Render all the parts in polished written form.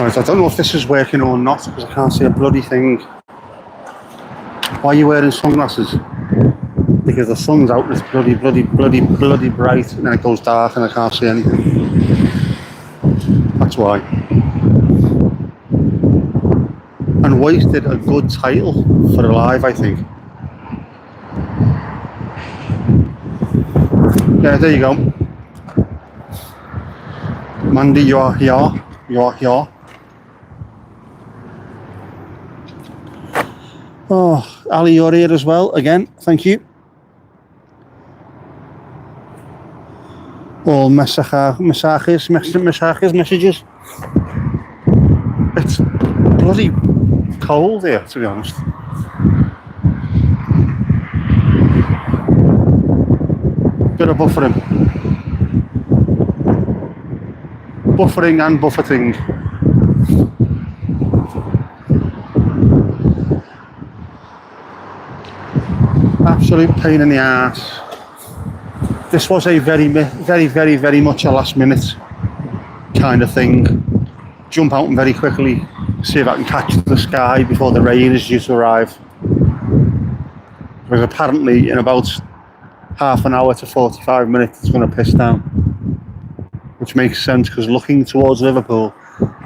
Right, I don't know if this is working or not because I can't see a bloody thing. Why are you wearing sunglasses? Because the sun's out and it's bloody bright, and then it goes dark and I can't see anything. That's why. And wasted a good title for a live, I think. Yeah, there you go. Mandy, you are here. You are here. Oh, Ali, you're here as well. Again, thank you. All messages. It's bloody cold here, to be honest. Bit of buffering. Buffering and buffeting. Absolute pain in the ass. This was a very much a last minute kind of thing. Jump out and very quickly see if I can catch the sky before the rain is due to arrive. Because apparently in about half an hour to 45 minutes it's going to piss down. Which makes sense because looking towards Liverpool,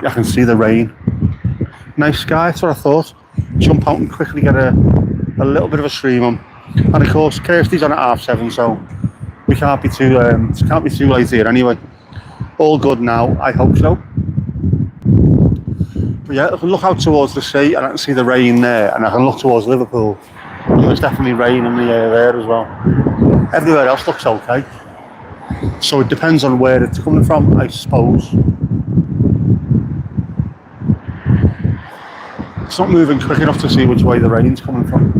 I can see the rain. Nice sky, that's what I thought. Jump out and quickly get a little bit of a stream on. And of course, Kirsty's on at 7:30, so we can't be too late here anyway. All good now, I hope so. But yeah, I can look out towards the sea and I can see the rain there, and I can look towards Liverpool. There's definitely rain in the air there as well. Everywhere else looks okay. So it depends on where it's coming from, I suppose. It's not moving quick enough to see which way the rain's coming from.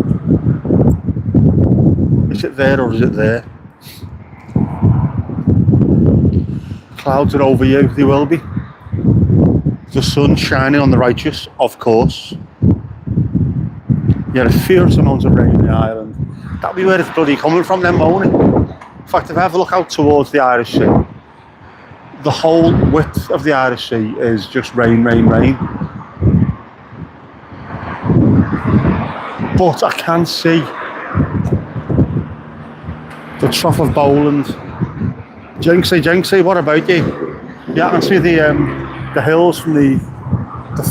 Is it there or is it there? Clouds are over you, they will be. The sun shining on the righteous, of course. Yeah, a fierce amount of rain in the island. That'll be where it's bloody coming from then, won't it? In fact, if I ever look out towards the Irish Sea, the whole width of the Irish Sea is just rain. But I can see the Trough of Bowland. Jinxie, what about you? Yeah, I can see the hills from the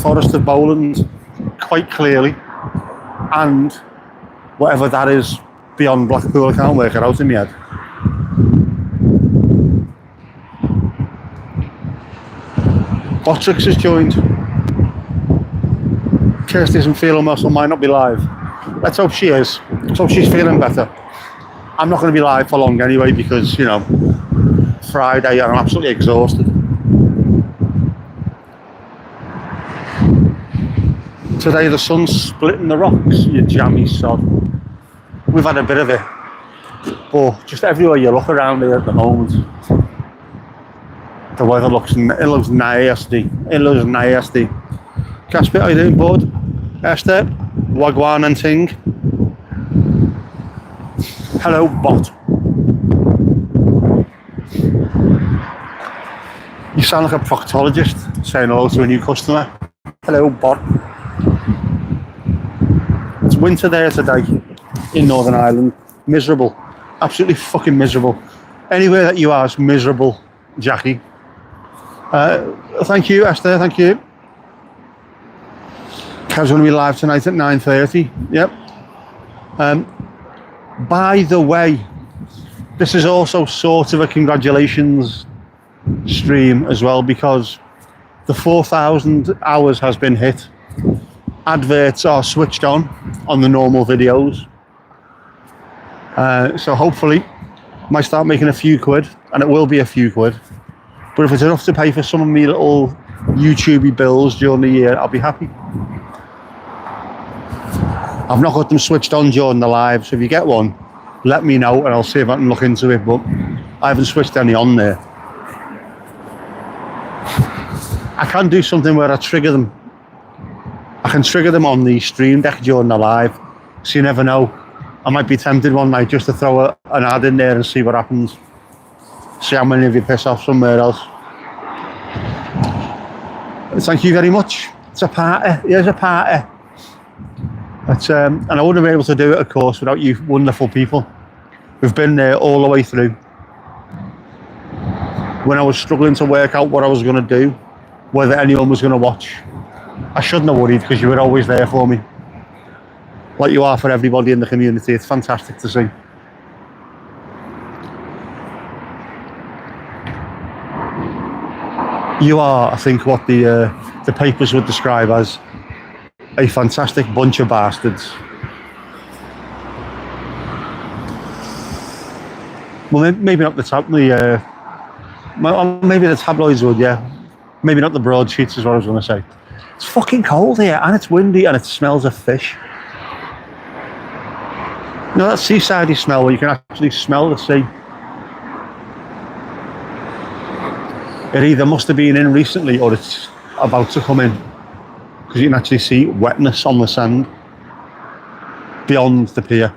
Forest of Bowland quite clearly, and whatever that is beyond Blackpool, I can't work it out in my head. Botrix has joined. Kirsty isn't feeling well, so might not be live. Let's hope she is. Let's hope she's feeling better. I'm not going to be live for long anyway because, you know, Friday and I'm absolutely exhausted. Today the sun's splitting the rocks, you jammy sod. We've had a bit of it, but just everywhere you look around here at the moment, the weather looks nasty. It looks nasty. Casper, how you doing, bud? Esther, Wagwan and Ting. Hello, bot. You sound like a proctologist saying hello to a new customer. Hello, bot. It's winter there today in Northern Ireland. Miserable. Absolutely fucking miserable. Anywhere that you are is miserable, Jackie. Thank you, Esther. Thank you. Kev's going to be live tonight at 9:30. Yep. By the way, this is also sort of a congratulations stream as well because the 4,000 hours has been hit. Adverts are switched on the normal videos. So hopefully I might start making a few quid, and it will be a few quid. But if it's enough to pay for some of my little YouTubey bills during the year, I'll be happy. I've not got them switched on during the live, so if you get one, let me know and I'll see if I can look into it, but I haven't switched any on there. I can do something where I trigger them. I can trigger them on the stream deck during the live, so you never know. I might be tempted one night just to throw an ad in there and see what happens. See how many of you piss off somewhere else. Thank you very much. It's a party. Here's a party. And I wouldn't be able to do it, of course, without you wonderful people. We've been there all the way through. When I was struggling to work out what I was going to do, whether anyone was going to watch, I shouldn't have worried because you were always there for me. Like you are for everybody in the community. It's fantastic to see. You are, I think, what the papers would describe as a fantastic bunch of bastards. Well, maybe not the maybe the tabloids would, yeah. Maybe not the broadsheets is what I was going to say. It's fucking cold here, and it's windy, and it smells of fish. You know that seasidey smell where you can actually smell the sea? It either must have been in recently or it's about to come in, because you can actually see wetness on the sand beyond the pier,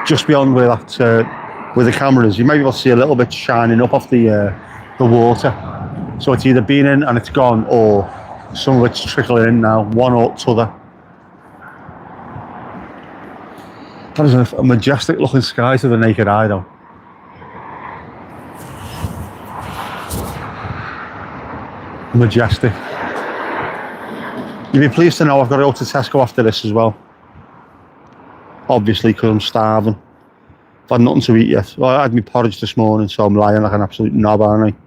just beyond where that where the camera is. You may be able to see a little bit shining up off the water. So it's either been in and it's gone, or some of it's trickling in now, one or t'other. That is a majestic looking sky to the naked eye though. Majestic. You'll be pleased to know I've got to go to Tesco after this as well. Obviously, because I'm starving. I've had nothing to eat yet. Well, I had my porridge this morning, so I'm lying like an absolute knob, aren't I?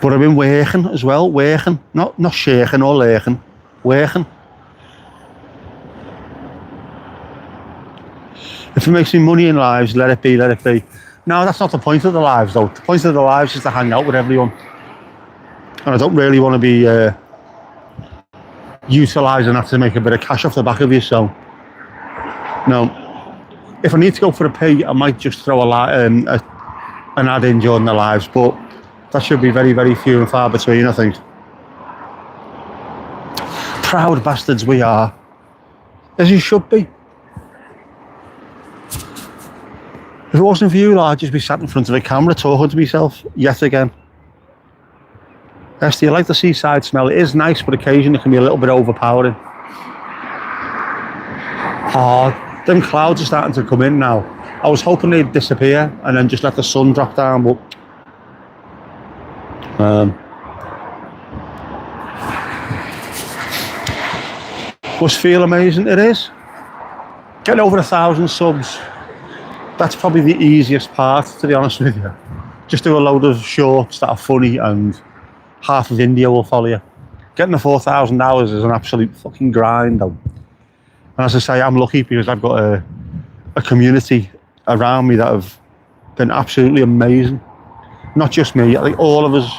But I've been working as well, not shaking or lurking, working. If it makes me money in lives, let it be, let it be. No, that's not the point of the lives though. The point of the lives is to hang out with everyone. And I don't really want to be utilising that to make a bit of cash off the back of you, so. No. If I need to go for a pee, I might just throw an ad in during the lives, but that should be very, very few and far between, I think. Proud bastards we are. As you should be. If it wasn't for you, I'd just be sat in front of a camera talking to myself yet again. Yes, do you like the seaside smell? It is nice, but occasionally it can be a little bit overpowering. Oh, them clouds are starting to come in now. I was hoping they'd disappear and then just let the sun drop down, but must feel amazing. It is. Getting over 1,000 subs. That's probably the easiest part, to be honest with you. Just do a load of shorts that are funny and half of India will follow you. Getting the 4,000 hours is an absolute fucking grind though. And as I say, I'm lucky because I've got a community around me that have been absolutely amazing. Not just me, I think all of us.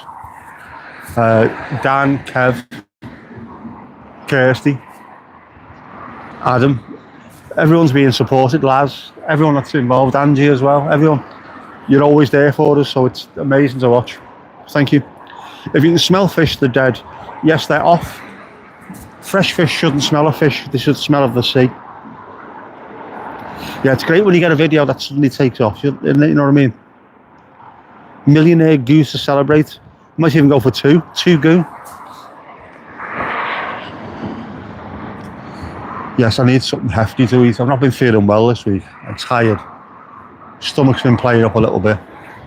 Dan, Kev, Kirsty, Adam, everyone's being supported, Laz, everyone that's involved, Angie as well, everyone. You're always there for us, so it's amazing to watch. Thank you. If you can smell fish, they're dead. Yes, they're off. Fresh fish shouldn't smell of fish, they should smell of the sea. Yeah, it's great when you get a video that suddenly takes off, you know what I mean? Millionaire goose to celebrate. Might even go for two goo. Yes, I need something hefty to eat. I've not been feeling well this week. I'm tired. Stomach's been playing up a little bit.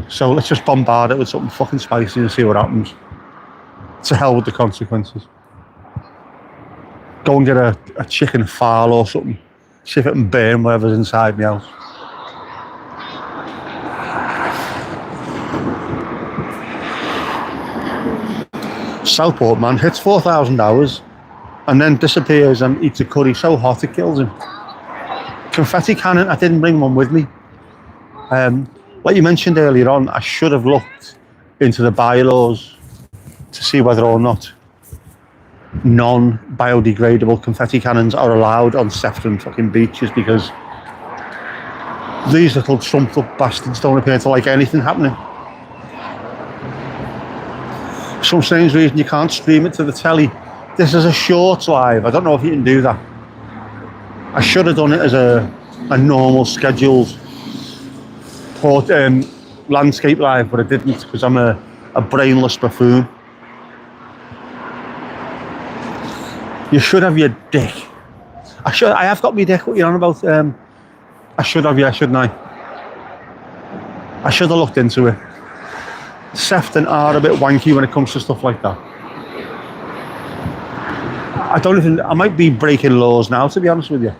So let's just bombard it with something fucking spicy and see what happens. To hell with the consequences. Go and get a chicken fowl or something. See if it can burn whatever's inside my house. Southport man hits 4,000 hours and then disappears and eats a curry so hot it kills him. Confetti cannon, I didn't bring one with me. Like you mentioned earlier on, I should have looked into the bylaws to see whether or not non-biodegradable confetti cannons are allowed on Sefton fucking beaches, because these little trumped up bastards don't appear to like anything happening. For some strange reason you can't stream it to the telly. This is a short live, I don't know if you can do that. I should have done it as a normal scheduled landscape live, but I didn't because I'm a brainless buffoon. You should have your dick. I have got my dick. What you're on about? I should have, yeah, shouldn't I? I should have looked into it. Sefton are a bit wanky when it comes to stuff like that. I might be breaking laws now, to be honest with you.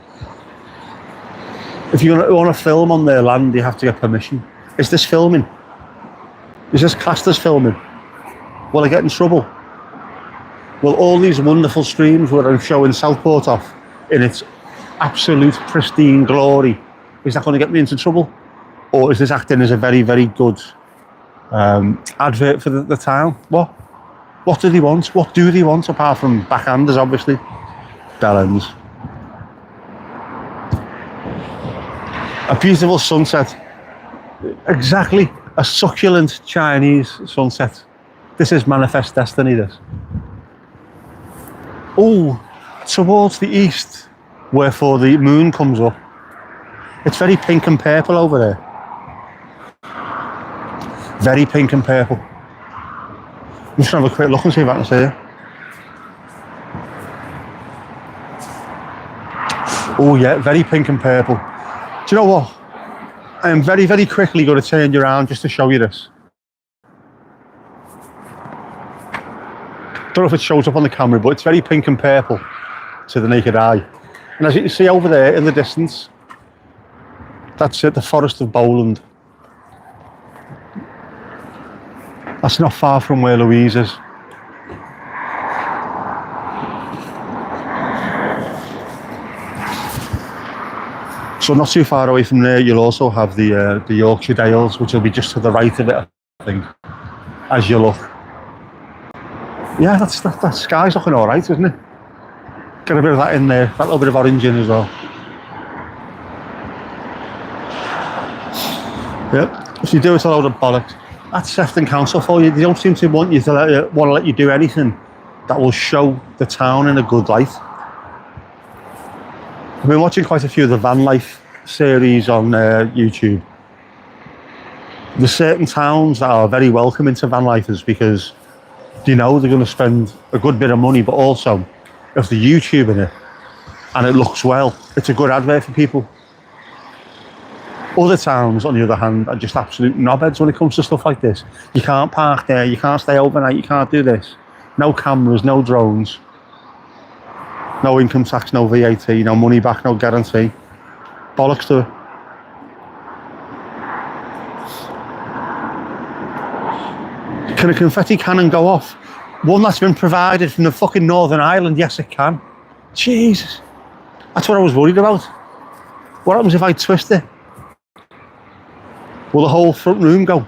If you want to film on their land, you have to get permission. Is this filming? Is this classed as filming? Will I get in trouble? Will all these wonderful streams where I'm showing Southport off in its absolute pristine glory, is that going to get me into trouble? Or is this acting as a very, very good advert for the town? What do they want? What do they want apart from backhanders, obviously? Bellends. A beautiful sunset. Exactly. A succulent Chinese sunset. This is manifest destiny, this. Oh, towards the east, wherefore the moon comes up. It's very pink and purple over there. Very pink and purple. I'm just going to have a quick look and see if I can see it. Oh yeah, very pink and purple. Do you know what? I am very, very quickly going to turn you around just to show you this. Don't know if it shows up on the camera, but it's very pink and purple to the naked eye. And as you can see over there in the distance, that's it, the Forest of Bowland. That's not far from where Louise is. So not too far away from there, you'll also have the Yorkshire Dales, which will be just to the right of it, I think, as you look. Yeah, that sky's looking all right, isn't it? Get a bit of that in there, that little bit of orange in as well. Yep, if you do, it's a load of bollocks. That's Sefton Council for you. They don't seem to want to let you do anything that will show the town in a good light. I've been watching quite a few of the van life series on YouTube. There's certain towns that are very welcoming to van lifers because they know they're going to spend a good bit of money, but also if they're YouTubing it and it looks well, it's a good advert for people. Other towns, on the other hand, are just absolute knobheads when it comes to stuff like this. You can't park there, you can't stay overnight, you can't do this. No cameras, no drones, no income tax, no VAT, no money back, no guarantee. Bollocks to it. Can a confetti cannon go off? One that's been provided from the fucking Northern Ireland? Yes, it can. Jesus. That's what I was worried about. What happens if I twist it? Will the whole front room go?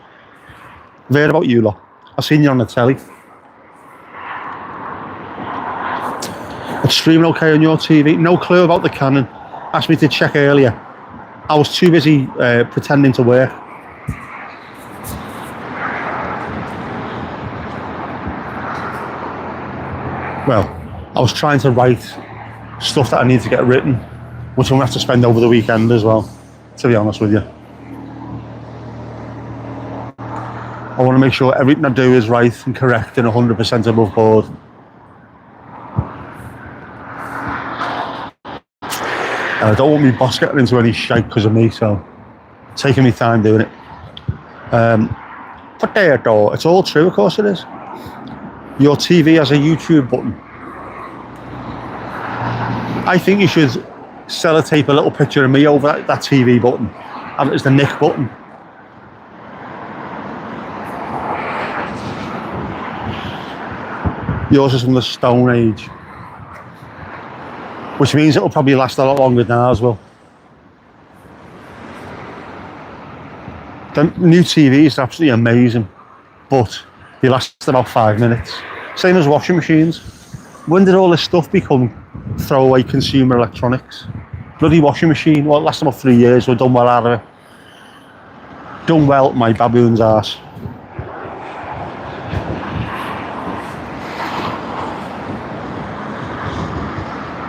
I've heard about you lot. I've seen you on the telly. It's streaming okay on your TV. No clue about the cannon. Asked me to check earlier. I was too busy pretending to work. Well, I was trying to write stuff that I need to get written, which I'm going to have to spend over the weekend as well, to be honest with you. I want to make sure everything I do is right and correct and 100% above board. And I don't want my boss getting into any shite because of me, so taking me time doing it. Potato, it's all true, of course it is. Your TV has a YouTube button. I think you should sellotape a little picture of me over that TV button. Have it as the Nick button. Yours is from the Stone Age. Which means it'll probably last a lot longer now as well. The new TVs are absolutely amazing, but they last about 5 minutes. Same as washing machines. When did all this stuff become throwaway consumer electronics? Bloody washing machine, well, it lasted about 3 years, we're done well out of it. Done well, my baboon's arse.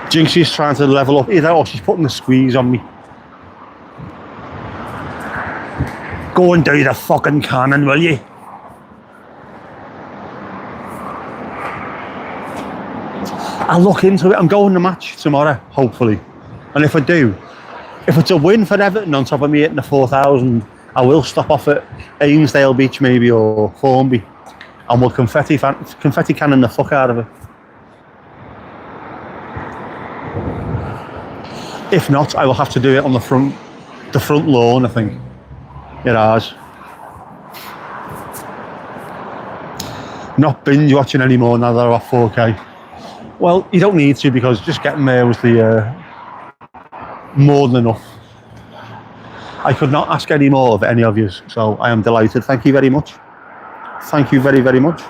Jinxie's trying to level up either, or she's putting the squeeze on me. Go and do the fucking cannon, will you? I'll look into it. I'm going to match tomorrow, hopefully. And if I do, if it's a win for Everton on top of me hitting the 4,000, I will stop off at Ainsdale Beach maybe, or Formby, and we'll confetti cannon the fuck out of it. If not, I will have to do it on the front lawn, I think. It has. Not binge watching anymore now that I'm off 4K. Well, you don't need to, because just getting there was the more than enough. I could not ask any more of any of you, so I am delighted. Thank you very much. Thank you very, very much.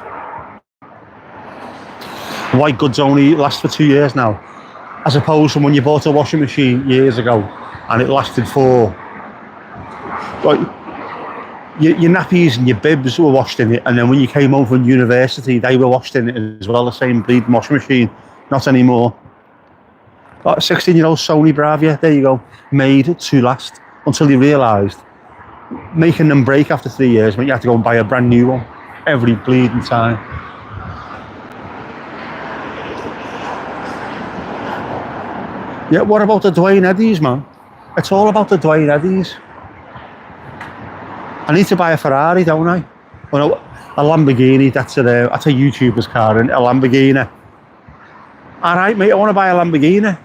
White goods only last for 2 years now, as opposed to when you bought a washing machine years ago and it lasted for, like, your nappies and your bibs were washed in it, and then when you came home from university, they were washed in it as well, the same bleeding washing machine. Not anymore. Like a 16-year-old Sony Bravia, there you go, made to last, until you realised making them break after 3 years meant you had to go and buy a brand new one every bleeding time. Yeah, what about the Dwayne Eddies, man? It's all about the Dwayne Eddies. I need to buy a Ferrari, don't I? Well, no, a Lamborghini, that's a YouTuber's car, and a Lamborghini. All right, mate, I want to buy a Lamborghini.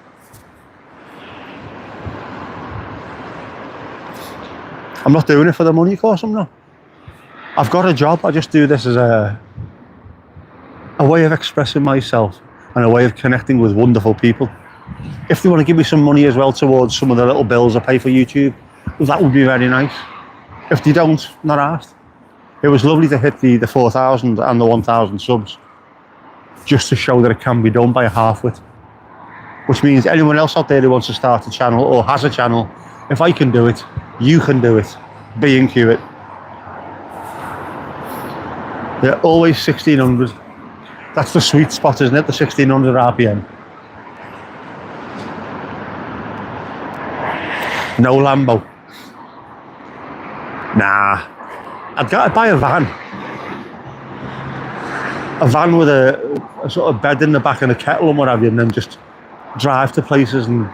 I'm not doing it for the money, of course I'm not. I've got a job, I just do this as a way of expressing myself and a way of connecting with wonderful people. If they want to give me some money as well towards some of the little bills I pay for YouTube, that would be very nice. If they don't, not asked. It was lovely to hit the 4,000 and the 1,000 subs, just to show that it can be done by a half-wit. Which means anyone else out there who wants to start a channel or has a channel, if I can do it, you can do it. B&Q it. Yeah, always 1600. That's the sweet spot, isn't it? The 1600 RPM. No Lambo. Nah. I'd buy a van. A van with a sort of bed in the back and a kettle and what have you, and then just drive to places and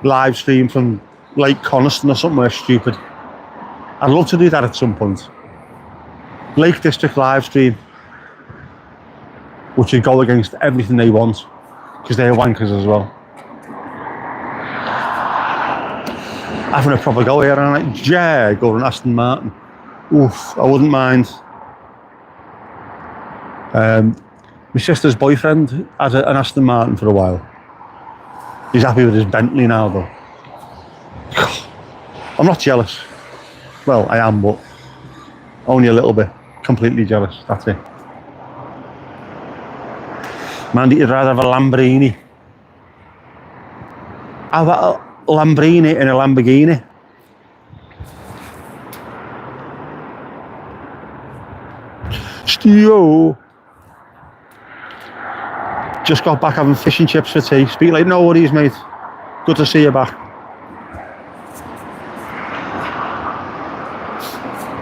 live stream from Lake Coniston or somewhere stupid. I'd love to do that at some point. Lake District live stream, which would go against everything they want, because they're wankers as well. Having a proper go here, and like Jag or an Aston Martin. Oof, I wouldn't mind. My sister's boyfriend had an Aston Martin for a while. He's happy with his Bentley now though. I'm not jealous. Well, I am, but only a little bit. Completely jealous, that's it. Man, you'd rather have a Lamborghini. How about a Lamborghini and a Lamborghini? Stio. Just got back having fish and chips for tea. Speak like no worries, mate. Good to see you back.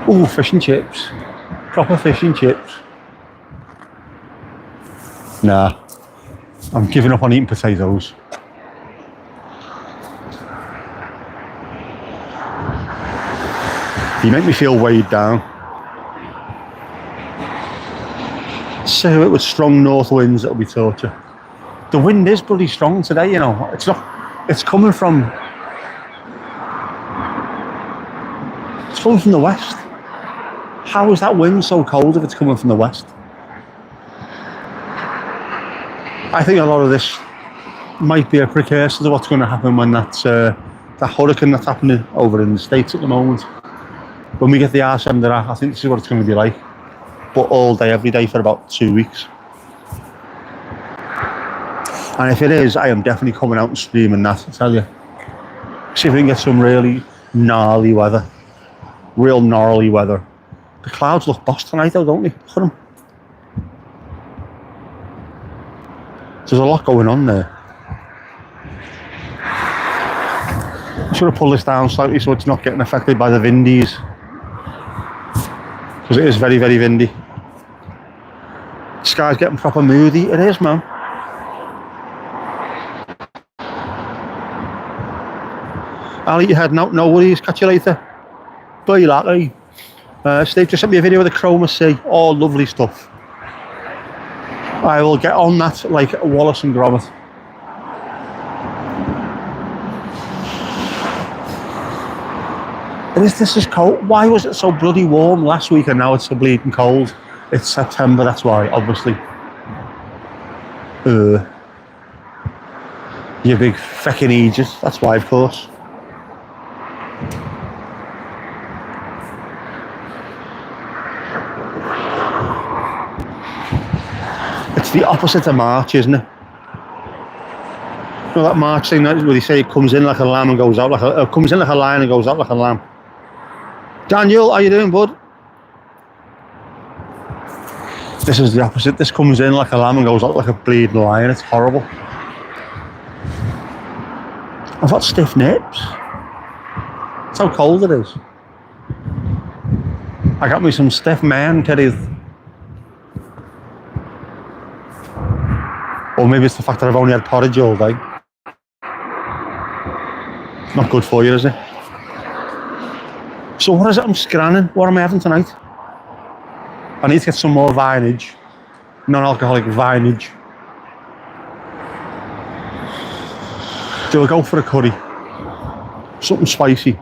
Ooh, fish and chips. Proper fish and chips. Nah. I'm giving up on eating potatoes. You make me feel weighed down. So it with strong north winds, it'll be torture. The wind is bloody strong today, you know. It's coming from the west. How is that wind so cold if it's coming from the west? I think a lot of this might be a precursor to what's going to happen when that hurricane that's happening over in the States at the moment. When we get the arse end of that, I think this is what it's going to be like. But all day, every day for about 2 weeks. And if it is, I am definitely coming out and streaming that, I tell you. See if we can get some really gnarly weather. Real gnarly weather. The clouds look boss tonight though, don't they? Look at them. There's a lot going on there. I should have pulled this down slightly so it's not getting affected by the windies. because it is very, very windy. The sky's getting proper moody. It is, man. I'll eat your head now. No worries. Catch you later. Bye, laddie. Steve just sent me a video of the Chroma C. Oh, lovely stuff. I will get on that like Wallace and Gromit. This is cold. Why was it so bloody warm last week and now it's so bleeding cold? It's September, that's why, obviously. You big feckin' Aegis, that's why, of course. It's the opposite of March, isn't it? You know that March thing where they say it comes in like a lamb and goes out like a... comes in like a lion and goes out like a lamb. Daniel, how you doing, bud? This is the opposite. This comes in like a lamb and goes out like a bleeding lion. It's horrible. I've got stiff nips. That's how cold it is. I got me some stiff man teddies. Or maybe it's the fact that I've only had porridge all day. Not good for you, is it? So what is it I'm scanning? What am I having tonight? I need to get some more vinage. Non-alcoholic vinage. Do I go for a curry? Something spicy.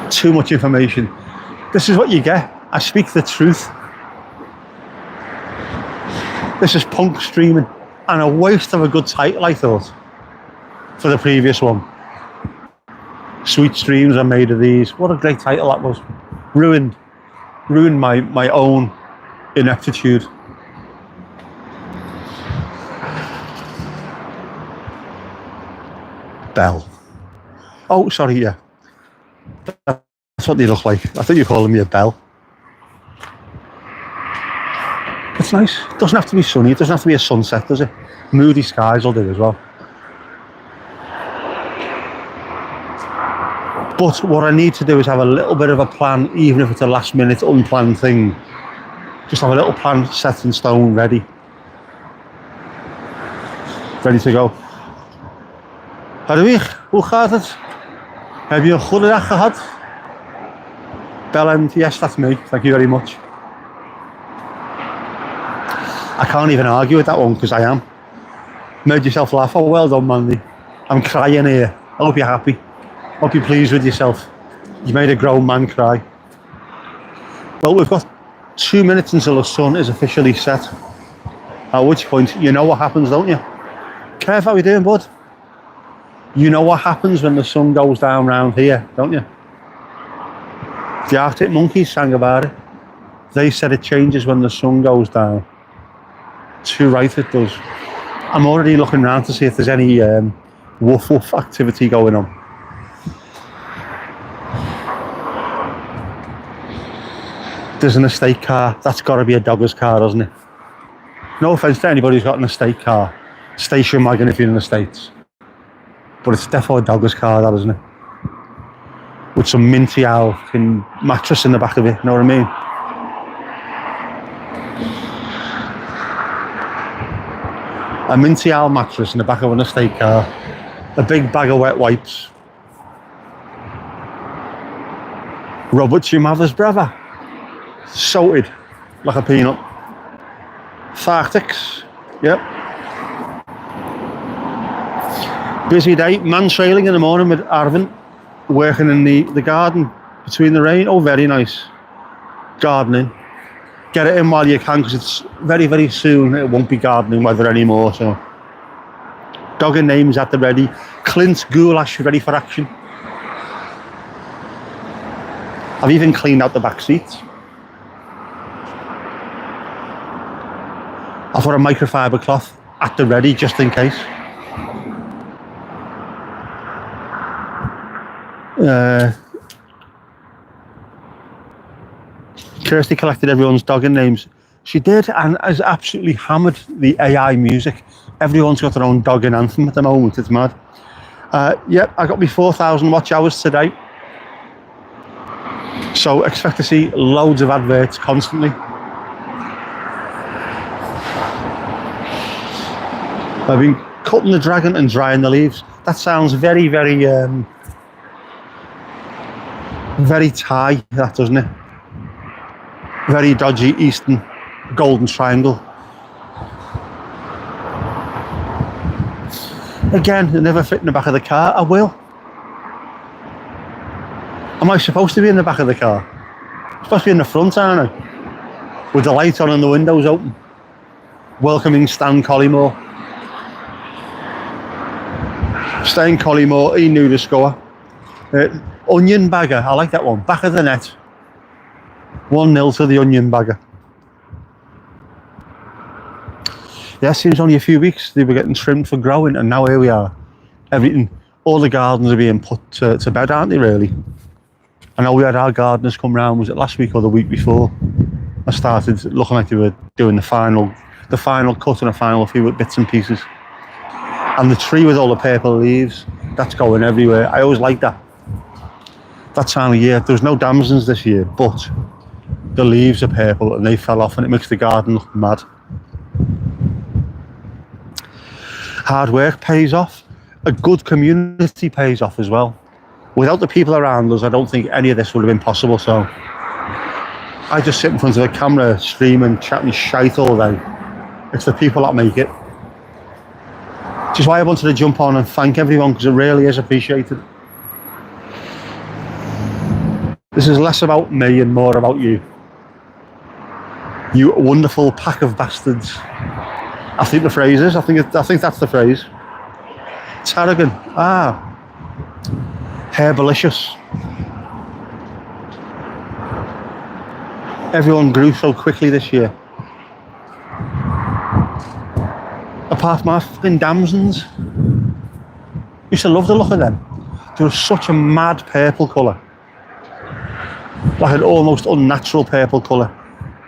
Too much information. This is what you get. I speak the truth. This is punk streaming. And a waste of a good title, I thought, for the previous one. Sweet streams are made of these. What a great title that was. Ruined my own ineptitude. Bell. Oh, sorry, yeah. That's what they look like. I thought you were calling me a bell. It's nice. It doesn't have to be sunny. It doesn't have to be a sunset, does it? Moody skies will do as well. But what I need to do is have a little bit of a plan, even if it's a last minute unplanned thing. Just have a little plan set in stone, ready. Ready to go. Hadewig, hoe gaat het? Heb je een goede dag gehad? Bellend, yes, that's me. Thank you very much. I can't even argue with that one because I am. Made yourself laugh. Oh, well done, Mandy. I'm crying here. I hope you're happy. Hope you're pleased with yourself. You made a grown man cry. Well, we've got 2 minutes until the sun is officially set. At which point, you know what happens, don't you? Kev, how you doing, bud? You know what happens when the sun goes down round here, don't you? The Arctic Monkeys sang about it. They said it changes when the sun goes down. Too right it does. I'm already looking around to see if there's any woof woof activity going on. There's an estate car. That's got to be a dogger's car, doesn't it? No offence to anybody who's got an estate car. Station wagon if you're in the States. But it's definitely a dogger's car, that, isn't it? With some minty owl mattress in the back of it, you know what I mean? A minty owl mattress in the back of an estate car. A big bag of wet wipes. Robert's your mother's brother. Salted like a peanut. Fartix. Yep. Busy day. Mantrailing in the morning with Arvin. Working in the garden between the rain. Oh, very nice. Gardening. Get it in while you can because it's very, very soon it won't be gardening weather anymore. So, dogging names at the ready. Clint's goulash ready for action. I've even cleaned out the back seats. I've got a microfiber cloth at the ready just in case. Kirsty collected everyone's dogging names. She did, and has absolutely hammered the AI music. Everyone's got their own dogging anthem at the moment. It's mad. Yep, I got me 4,000 watch hours today. So expect to see loads of adverts constantly. I've been cutting the dragon and drying the leaves. That sounds very, very, very Thai, that doesn't it? Very dodgy Eastern golden triangle. Again, it never fit in the back of the car. I will. Am I supposed to be in the back of the car? I'm supposed to be in the front, aren't I? With the light on and the windows open. Welcoming Stan Collymore. Stan Collymore, he knew the score. Onion bagger, I like that one. Back of the net. 1-0 to the onion bagger. Yeah, seems only a few weeks they were getting trimmed for growing, and now here we are. Everything, all the gardens are being put to bed, aren't they, really? I know we had our gardeners come round, was it last week or the week before? I started looking like they were doing the final cut and a final few bits and pieces. And the tree with all the purple leaves, that's going everywhere. I always like that. That time of year, there's no damsons this year, but the leaves are purple and they fell off and it makes the garden look mad. Hard work pays off. A good community pays off as well. Without the people around us, I don't think any of this would have been possible. So I just sit in front of a camera, streaming, chatting shite all day. It's the people that make it. Which is why I wanted to jump on and thank everyone, because it really is appreciated. This is less about me and more about you. You wonderful pack of bastards. I think the phrase is. I think that's the phrase. Tarragon. Herbalicious. Everyone grew so quickly this year. Apart from our fucking damsons. Used to love the look of them. They were such a mad purple colour. Like an almost unnatural purple colour.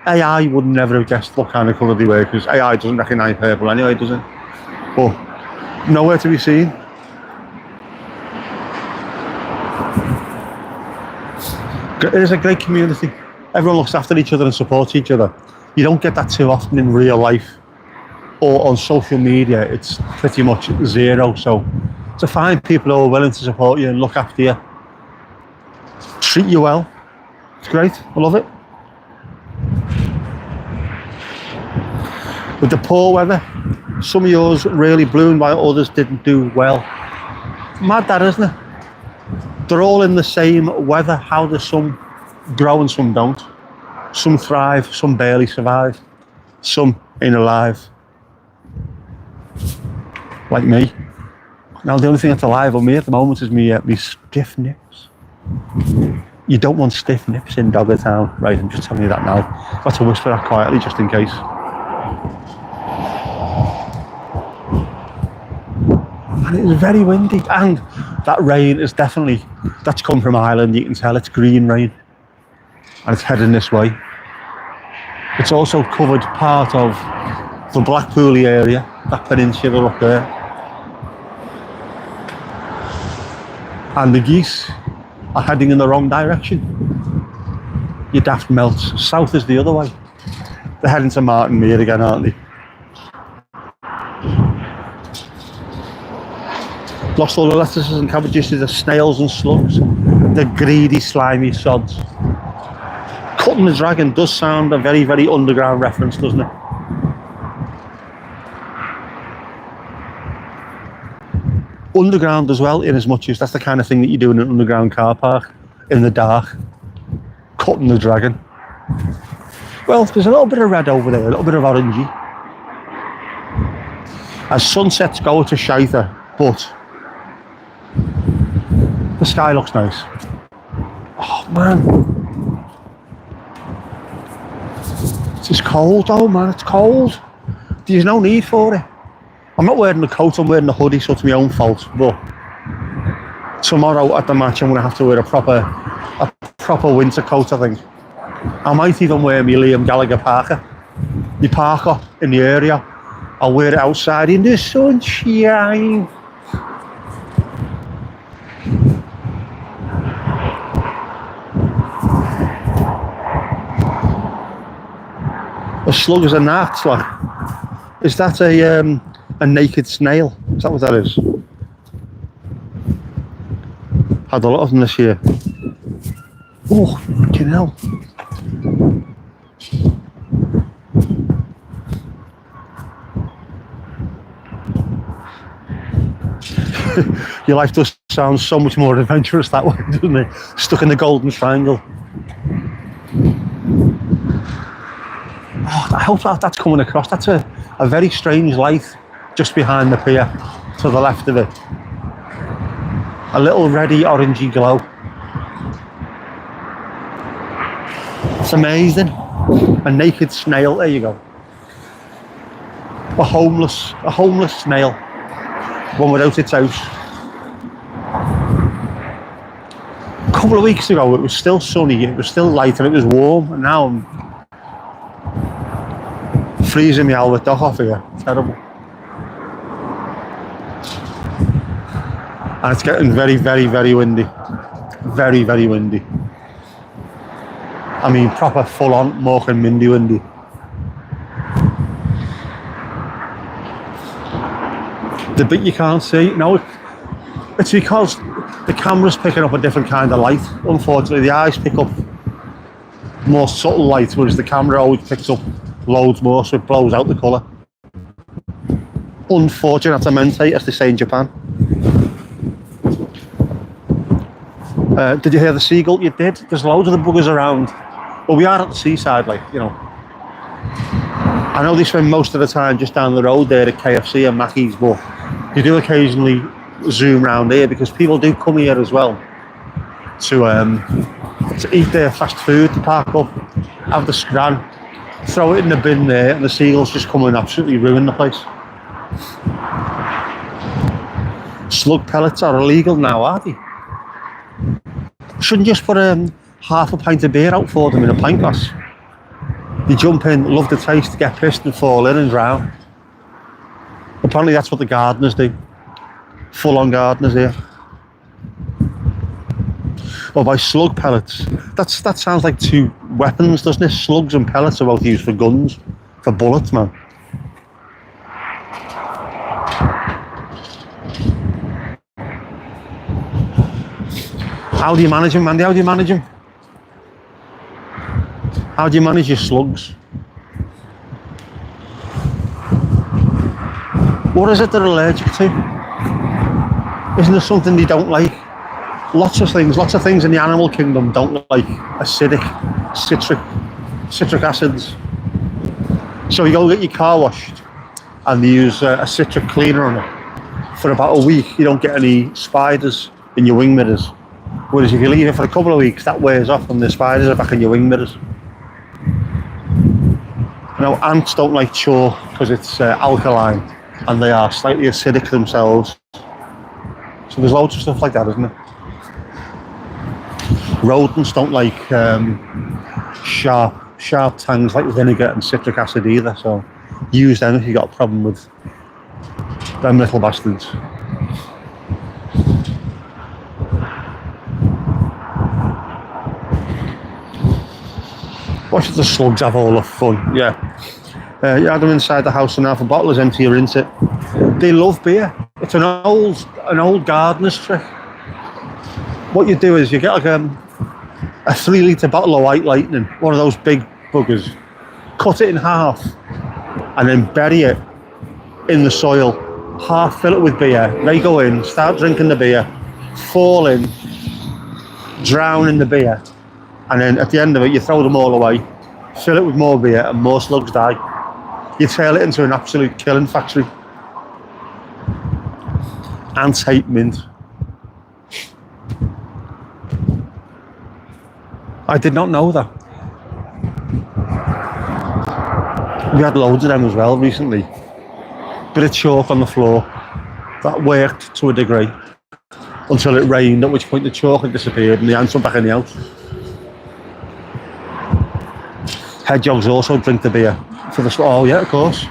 AI would never have guessed what kind of colour they were, because AI doesn't recognise purple anyway, does it? But nowhere to be seen. It is a great community. Everyone looks after each other and supports each other. You don't get that too often in real life or on social media. It's pretty much zero. So to find people who are willing to support you and look after you, treat you well, it's great. I love it. With the poor weather, some of yours really bloomed while others didn't do well. Mad that, isn't it? They're all in the same weather. How do some grow and some don't? Some thrive, some barely survive, some ain't alive. Like me. Now the only thing that's alive on me at the moment is me stiff nips. You don't want stiff nips in Dogger Town. Right, I'm just telling you that now. Got to whisper that quietly just in case. And it was very windy, and that rain is definitely, that's come from Ireland. You can tell it's green rain and it's heading this way. It's also covered part of the Blackpool area, that peninsula up there. And the geese are heading in the wrong direction. You daft melts. South is the other way. They're heading to Martinmere again, aren't they? Lost all the lettuces and cabbages to the snails and slugs. The greedy, slimy sods. Cutting the Dragon does sound a very, very underground reference, doesn't it? Underground as well, in as much as that's the kind of thing that you do in an underground car park, in the dark. Cutting the Dragon. Well, there's a little bit of red over there, a little bit of orangey. As sunsets go to shiter, but the sky looks nice. Oh man. It's cold though, man, it's cold. There's no need for it. I'm not wearing the coat, I'm wearing the hoodie, so it's my own fault. But tomorrow at the match, I'm going to have to wear a proper winter coat, I think. I might even wear my Liam Gallagher parka. My parka in the area. I'll wear it outside in the sunshine. slug is a gnat, like. Is that a naked snail? Is that what that is? Had a lot of them this year. Oh, fucking hell. Your life does sound so much more adventurous that way, doesn't it? Stuck in the Golden Triangle. Oh, I hope that's coming across. That's a very strange light just behind the pier, to the left of it. A little reddy, orangey glow. It's amazing. A naked snail, there you go. A homeless snail. One without its house. A couple of weeks ago it was still sunny, it was still light and it was warm, and now I'm freezing me Albert Dock off here. Terrible. And it's getting very, very, very windy. Very, very windy. I mean, proper full-on Mork and Mindy windy. The bit you can't see, no, it's because the camera's picking up a different kind of light. Unfortunately, the eyes pick up more subtle light, whereas the camera always picks up loads more, so it blows out the colour. Unfortunate, that's a mentate, as they say in Japan. Did you hear the seagull? You did. There's loads of the buggers around. Well, we are at the seaside, like, you know. I know they spend most of the time just down the road there at KFC and Mackey's, but you do occasionally zoom round here because people do come here as well to eat their fast food, to park up, have the scran, throw it in the bin there, and the seagulls just come and absolutely ruin the place. Slug pellets are illegal now, are they? Shouldn't just put half a pint of beer out for them in a pint glass. You jump in, love the taste, get pissed and fall in and drown. Apparently that's what the gardeners do. Full-on gardeners here. Well, by slug pellets, that sounds like two weapons, doesn't it? Slugs and pellets are both used for guns, for bullets, man. How do you manage them, Mandy? How do you manage them? How do you manage your slugs? What is it they're allergic to? Isn't there something they don't like? Lots of things in the animal kingdom don't like acidic, citric acids. So you go get your car washed and they use a citric cleaner on it. For about a week, you don't get any spiders in your wing mirrors. Whereas if you leave it for a couple of weeks, that wears off and the spiders are back in your wing mirrors. Now, ants don't like chalk because it's alkaline and they are slightly acidic themselves. So there's loads of stuff like that, isn't there? Rodents don't like sharp tangs like vinegar and citric acid either, so use them if you've got a problem with them little bastards. Why should the slugs have all the fun? Yeah. You had them inside the house and half a bottle is empty, you rinse it. They love beer. It's an old gardener's trick. What you do is you get like a 3 litre bottle of White Lightning, one of those big buggers, cut it in half and then bury it in the soil, half fill it with beer. They go in, start drinking the beer, fall in, drown in the beer, and then at the end of it you throw them all away, fill it with more beer and more slugs die. You turn it into an absolute killing factory. Ants hate mint. I did not know that. We had loads of them as well recently. Bit of chalk on the floor. That worked to a degree. Until it rained, at which point the chalk had disappeared and the ants were back in the house. Hedgehogs also drink the beer. Oh yeah, of course.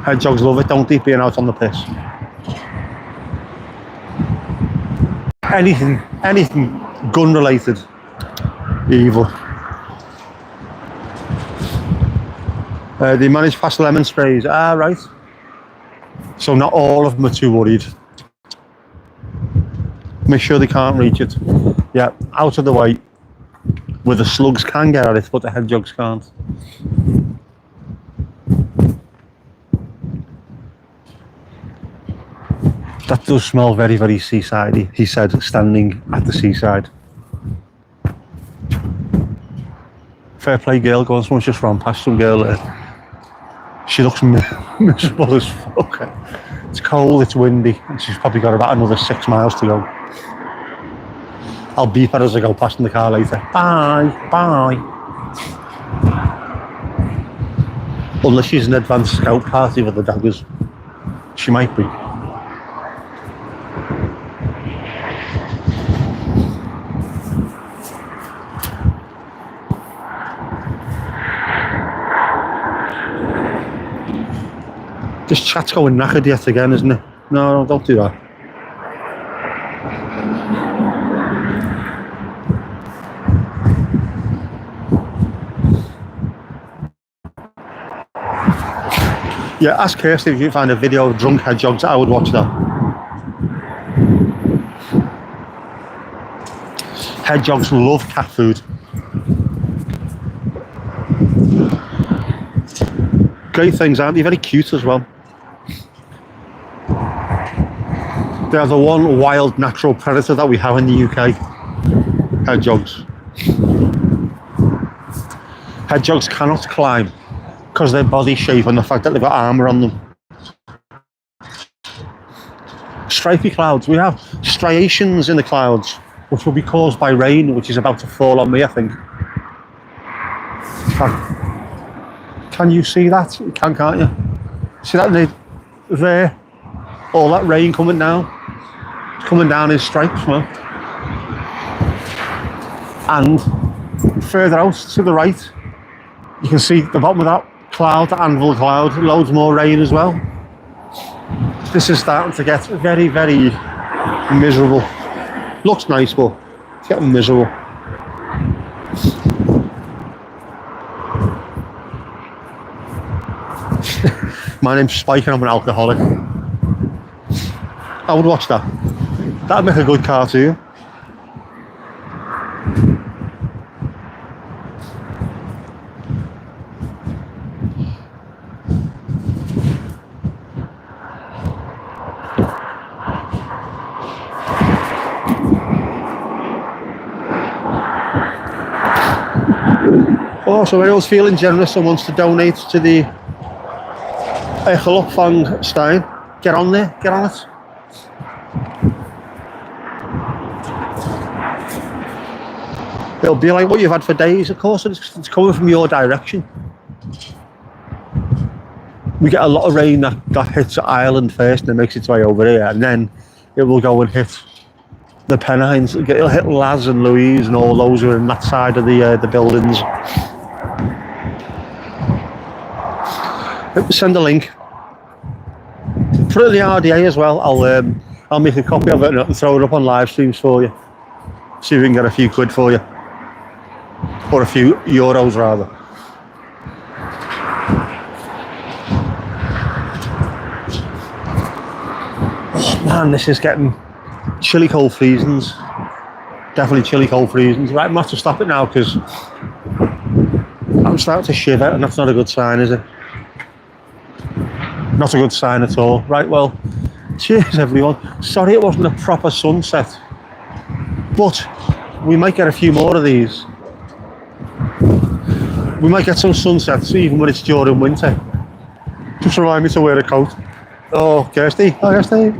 Hedgehogs love it, don't they, being out on the piss. Anything gun related, evil. They manage past lemon sprays. Ah, right. So not all of them are too worried. Make sure they can't reach it. Yeah, out of the way. Where the slugs can get at it, but the hedgehogs can't. That does smell very, very seasidey, he said, standing at the seaside. Fair play girl, going, someone's just run past some girl there. She looks miserable as fuck. It's cold, it's windy, and she's probably got about another 6 miles to go. I'll beep her as I go past in the car later. Bye, bye. Unless she's an advanced scout party with the daggers. She might be. This chat's going knackered yet again, isn't it? No, don't do that. Yeah, ask Kirsty if you find a video of drunk hedgehogs. I would watch that. Hedgehogs love cat food. Great things, aren't they? Very cute as well. They are the one wild natural predator that we have in the UK. Hedgehogs. Hedgehogs cannot climb because of their body shape and the fact that they've got armour on them. Stripy clouds. We have striations in the clouds, which will be caused by rain, which is about to fall on me, I think. Can you see that? You can, can't you? See that there? All that rain coming down. It's coming down in stripes, man. And further out to the right, you can see the bottom of that cloud, the anvil cloud, loads more rain as well. This is starting to get very, very miserable. Looks nice, but it's getting miserable. My name's Spike and I'm an alcoholic. I would watch that. That'd make a good cartoon. Oh, so anyone's feeling generous and wants to donate to the Echelopfang Stein, get on there, get on it. It'll be like what you've had for days, of course, it's coming from your direction. We get a lot of rain that hits Ireland first and it makes its way over here, and then it will go and hit the Pennines. It'll hit Laz and Louise and all those who are in that side of the buildings. Send a link. Put it in the RDA as well. I'll make a copy of it and throw it up on live streams for you. See if we can get a few quid for you. Or a few euros rather. Oh man, this is getting chilly cold freezings. Definitely chilly cold freezings. Right, I'm gonna have to stop it now because I'm starting to shiver and that's not a good sign, is it? Not a good sign at all. Right, well, cheers everyone. Sorry it wasn't a proper sunset, but we might get a few more of these. We might get some sunsets even when it's during winter. Just remind me to wear a coat. Oh, Kirsty. Hi, Kirsty.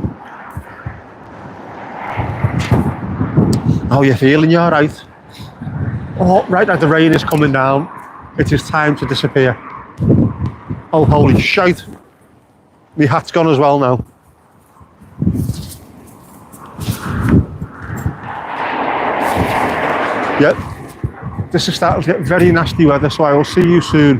How are you feeling? You alright? Oh, right now the rain is coming down. It is time to disappear. Oh, holy shite. My hat's gone as well now. Yep. This is starting to get very nasty weather, so I will see you soon.